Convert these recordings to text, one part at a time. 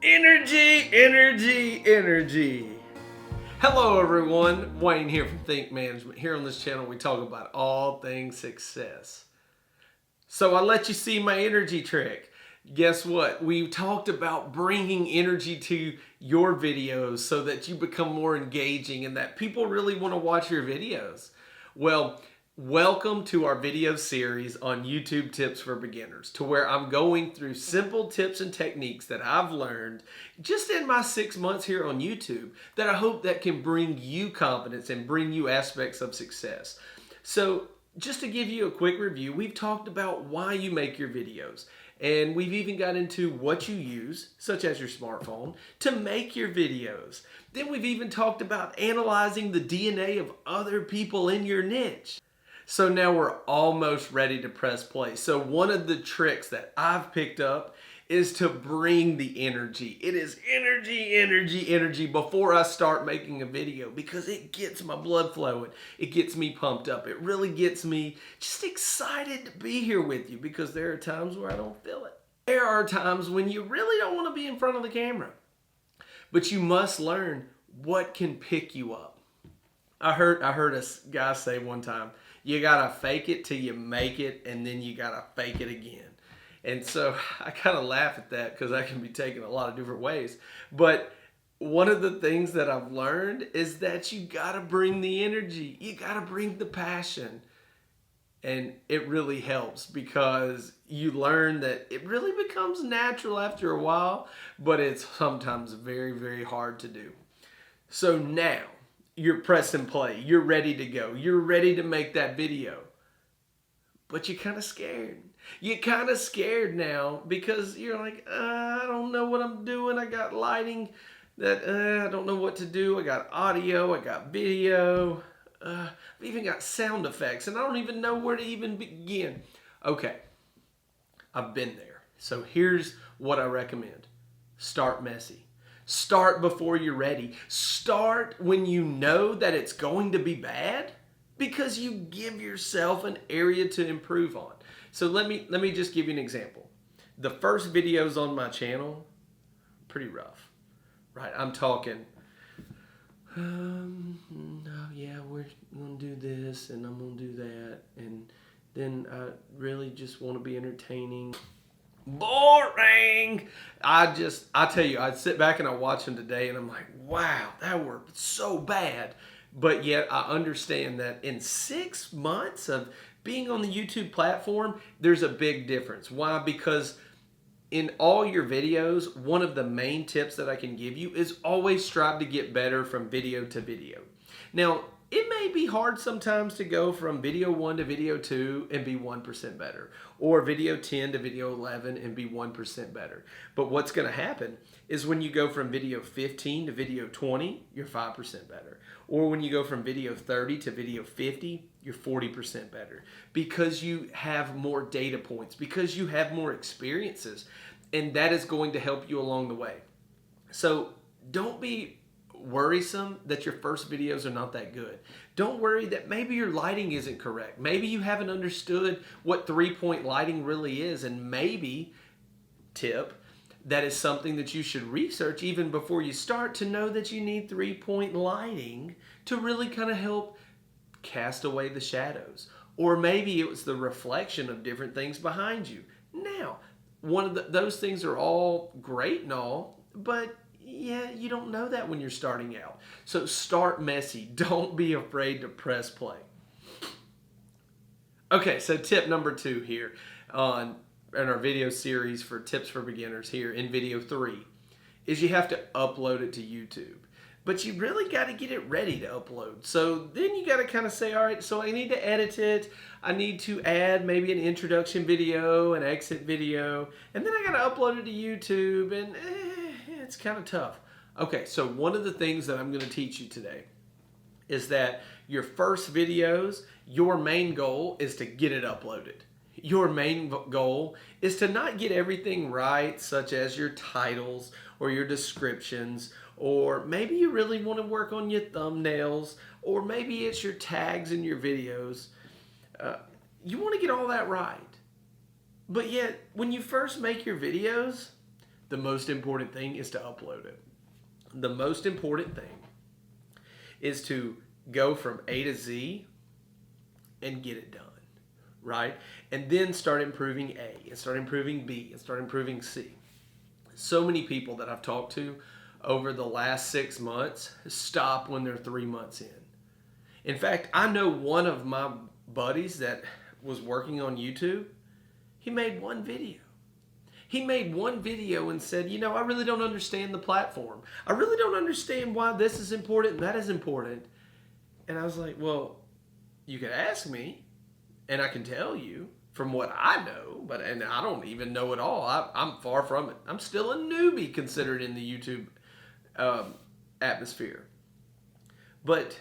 Energy, energy, energy. Hello everyone, Wayne here from Think Management. Here on this channel we talk about all things success. So I let you see my energy trick. Guess what? We talked about bringing energy to your videos so that you become more engaging and that people really want to watch your videos. Well, welcome to our video series on YouTube Tips for Beginners, to where I'm going through simple tips and techniques that I've learned just in my 6 months here on YouTube that I hope that can bring you confidence and bring you aspects of success. So just to give you a quick review, we've talked about why you make your videos. And we've even got into what you use, such as your smartphone, to make your videos. Then we've even talked about analyzing the DNA of other people in your niche. So now we're almost ready to press play. So one of the tricks that I've picked up is to bring the energy. It is energy, energy, energy before I start making a video because it gets my blood flowing. It gets me pumped up. It really gets me just excited to be here with you because there are times where I don't feel it. There are times when you really don't want to be in front of the camera. But you must learn what can pick you up. I heard a guy say one time, you gotta fake it till you make it, and then you gotta fake it again. And so I kind of laugh at that because that can be taken a lot of different ways. But one of the things that I've learned is that you gotta bring the energy, you gotta bring the passion. And it really helps because you learn that it really becomes natural after a while, but it's sometimes very, very hard to do. So now, you're pressing play, you're ready to go, you're ready to make that video, but you're kind of scared. You're kind of scared now because you're like, I don't know what I'm doing. I got lighting that I don't know what to do. I got audio, I got video, I've even got sound effects, and I don't even know where to even begin. Okay, I've been there. So here's what I recommend. Start messy. Start before you're ready. Start when you know that it's going to be bad because you give yourself an area to improve on. So let me just give you an example. The first videos on my channel, pretty rough, right? I'm talking, yeah, we're going to do this and I'm going to do that. And then I really just want to be entertaining. Boring. I tell you, I'd sit back and I watch them today and I'm like, wow, that worked so bad. But yet I understand that in 6 months of being on the YouTube platform, there's a big difference. Why? Because in all your videos, one of the main tips that I can give you is always strive to get better from video to video. Now, it may be hard sometimes to go from video 1 to video 2 and be 1% better, or video 10 to video 11 and be 1% better. But what's going to happen is when you go from video 15 to video 20, you're 5% better. Or when you go from video 30 to video 50, you're 40% better because you have more data points, because you have more experiences, and that is going to help you along the way. So don't be worrisome that your first videos are not that good. Don't worry that maybe your lighting isn't correct. Maybe you haven't understood what 3-point lighting really is, and maybe, tip, that is something that you should research even before you start to know that you need 3-point lighting to really kind of help cast away the shadows. Or maybe it was the reflection of different things behind you. Now, those things are all great and all, but yeah, you don't know that when you're starting out. So start messy. Don't be afraid to press play. Okay, so tip number 2 here in our video series for tips for beginners here in video 3 is you have to upload it to YouTube. But you really got to get it ready to upload. So then you got to kind of say, all right, so I need to edit it. I need to add maybe an introduction video, an exit video, and then I got to upload it to YouTube, and it's kind of tough. Okay, so one of the things that I'm going to teach you today is that your first videos, your main goal is to get it uploaded. Your main goal is to not get everything right, such as your titles or your descriptions, or maybe you really want to work on your thumbnails, or maybe it's your tags in your videos. You want to get all that right. But yet, when you first make your videos, The most important thing is to upload it. The most important thing is to go from A to Z and get it done, right? And then start improving A and start improving B and start improving C. So many people that I've talked to over the last 6 months stop when they're 3 months in. In fact, I know one of my buddies that was working on YouTube, he made one video. He made one video and said, you know, I really don't understand the platform. I really don't understand why this is important and that is important. And I was like, well, you could ask me and I can tell you from what I know, and I don't even know it all. I'm far from it. I'm still a newbie considered in the YouTube atmosphere. But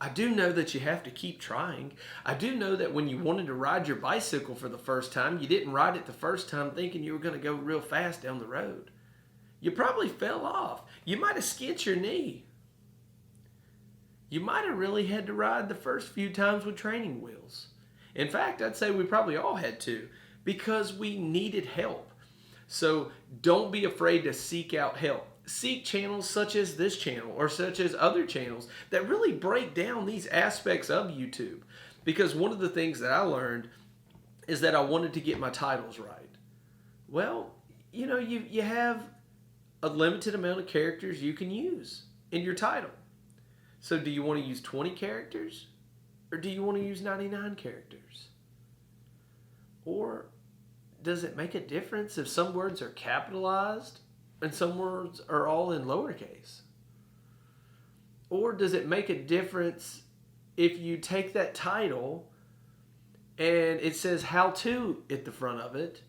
I do know that you have to keep trying. I do know that when you wanted to ride your bicycle for the first time, you didn't ride it the first time thinking you were going to go real fast down the road. You probably fell off. You might have skint your knee. You might have really had to ride the first few times with training wheels. In fact, I'd say we probably all had to because we needed help. So don't be afraid to seek out help. Seek channels such as this channel or such as other channels that really break down these aspects of YouTube. Because one of the things that I learned is that I wanted to get my titles right. Well, you know, you have a limited amount of characters you can use in your title. So do you want to use 20 characters or do you want to use 99 characters? Or does it make a difference if some words are capitalized and some words are all in lowercase? Or does it make a difference if you take that title and it says how to at the front of it?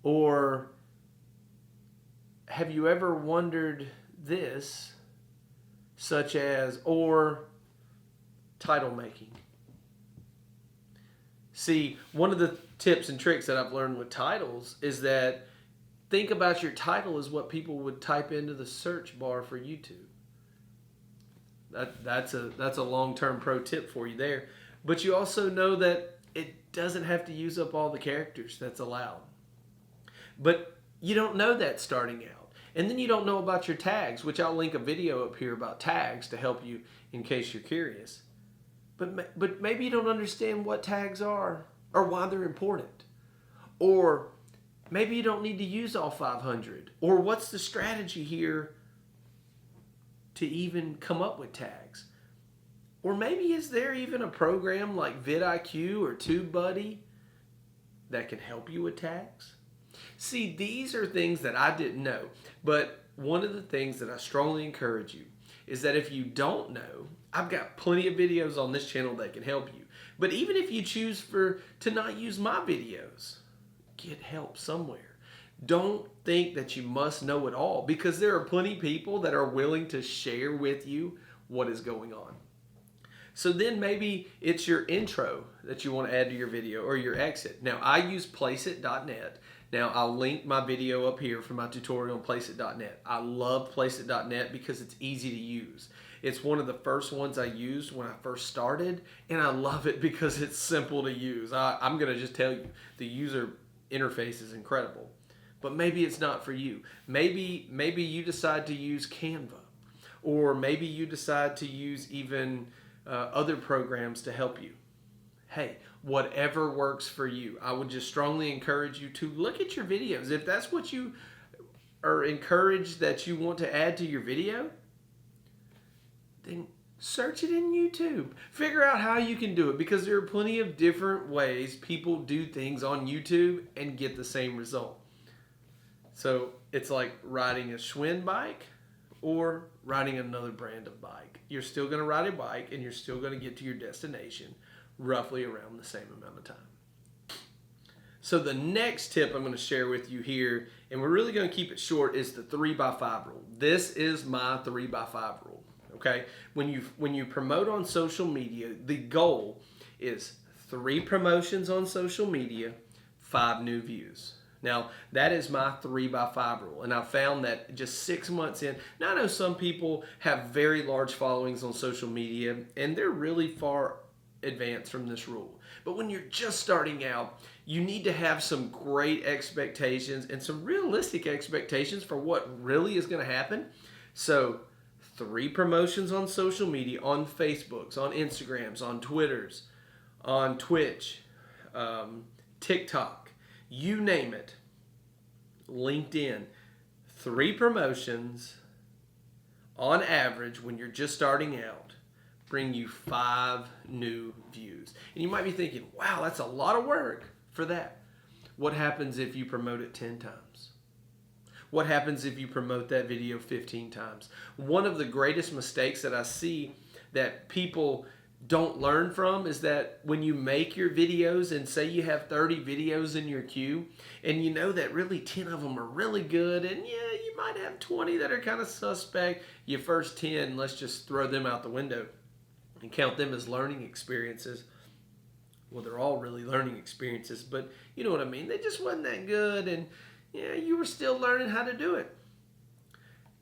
Or have you ever wondered this, such as, or title making? See, one of the tips and tricks that I've learned with titles is that think about your title as what people would type into the search bar for YouTube. That's a long-term pro tip for you there. But you also know that it doesn't have to use up all the characters that's allowed. But you don't know that starting out. And then you don't know about your tags, which I'll link a video up here about tags to help you in case you're curious. But maybe you don't understand what tags are or why they're important. Or maybe you don't need to use all 500. Or what's the strategy here to even come up with tags? Or maybe is there even a program like VidIQ or TubeBuddy that can help you with tags? See, these are things that I didn't know. But one of the things that I strongly encourage you is that if you don't know, I've got plenty of videos on this channel that can help you. But even if you choose to not use my videos, get help somewhere. Don't think that you must know it all, because there are plenty of people that are willing to share with you what is going on. So then maybe it's your intro that you want to add to your video or your exit. Now I use placeit.net. Now I'll link my video up here for my tutorial on placeit.net. I love placeit.net because it's easy to use. It's one of the first ones I used when I first started, and I love it because it's simple to use. I'm going to just tell you, the user interface is incredible. But maybe it's not for you. Maybe you decide to use Canva, or maybe you decide to use even other programs to help you. Hey, whatever works for you. I would just strongly encourage you to look at your videos. If that's what you are encouraged that you want to add to your video, then search it in YouTube. Figure out how you can do it, because there are plenty of different ways people do things on YouTube and get the same result. So it's like riding a Schwinn bike or riding another brand of bike. You're still going to ride a bike and you're still going to get to your destination roughly around the same amount of time. So the next tip I'm going to share with you here, and we're really going to keep it short, is the 3x5 rule. This is my 3x5 rule. Okay, when you promote on social media, the goal is 3 promotions on social media, 5 new views. Now, that is my 3x5 rule, and I found that just 6 months in. Now, I know some people have very large followings on social media, and they're really far advance from this rule. But when you're just starting out, you need to have some great expectations and some realistic expectations for what really is going to happen. So 3 promotions on social media, on Facebooks, on Instagrams, on Twitters, on Twitch, TikTok, you name it, LinkedIn. 3 promotions on average when you're just starting out bring you 5 new views. And you might be thinking, wow, that's a lot of work for that. What happens if you promote it 10 times? What happens if you promote that video 15 times? One of the greatest mistakes that I see that people don't learn from is that when you make your videos and say you have 30 videos in your queue and you know that really 10 of them are really good and yeah, you might have 20 that are kind of suspect, your first 10, let's just throw them out the window and count them as learning experiences. Well, they're all really learning experiences, but you know what I mean. They just wasn't that good and yeah, you were still learning how to do it.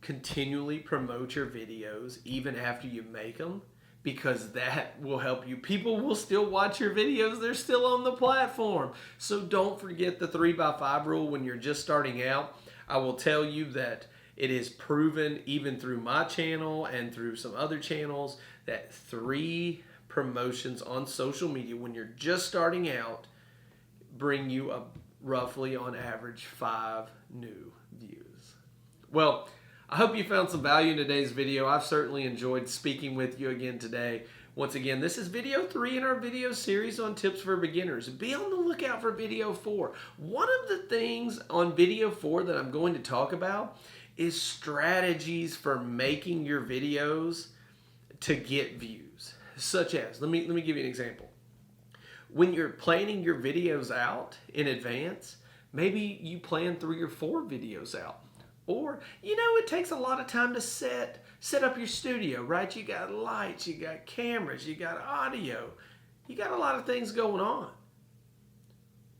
Continually promote your videos even after you make them, because that will help you. People will still watch your videos. They're still on the platform. So don't forget the 3x5 rule when you're just starting out. I will tell you that it is proven even through my channel and through some other channels that 3 promotions on social media when you're just starting out bring you roughly on average 5 new views. Well, I hope you found some value in today's video. I've certainly enjoyed speaking with you again today. Once again, this is video 3 in our video series on tips for beginners. Be on the lookout for video 4. One of the things on video 4 that I'm going to talk about is strategies for making your videos to get views. Such as, let me give you an example. When you're planning your videos out in advance, maybe you plan 3 or 4 videos out. Or, you know, it takes a lot of time to set up your studio, right? You got lights, you got cameras, you got audio. You got a lot of things going on.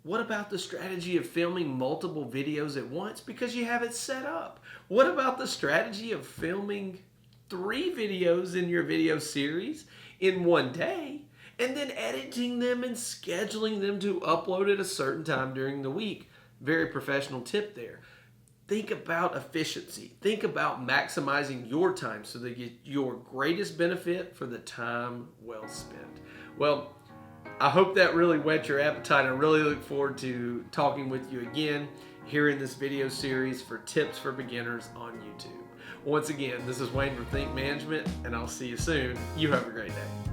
What about the strategy of filming multiple videos at once because you have it set up? What about the strategy of filming 3 videos in your video series in one day and then editing them and scheduling them to upload at a certain time during the week? Very professional tip there. Think about efficiency. Think about maximizing your time so that you get your greatest benefit for the time well spent. Well, I hope that really whet your appetite. I really look forward to talking with you again here in this video series for tips for beginners on YouTube. Once again, this is Wayne from Think Management, and I'll see you soon. You have a great day.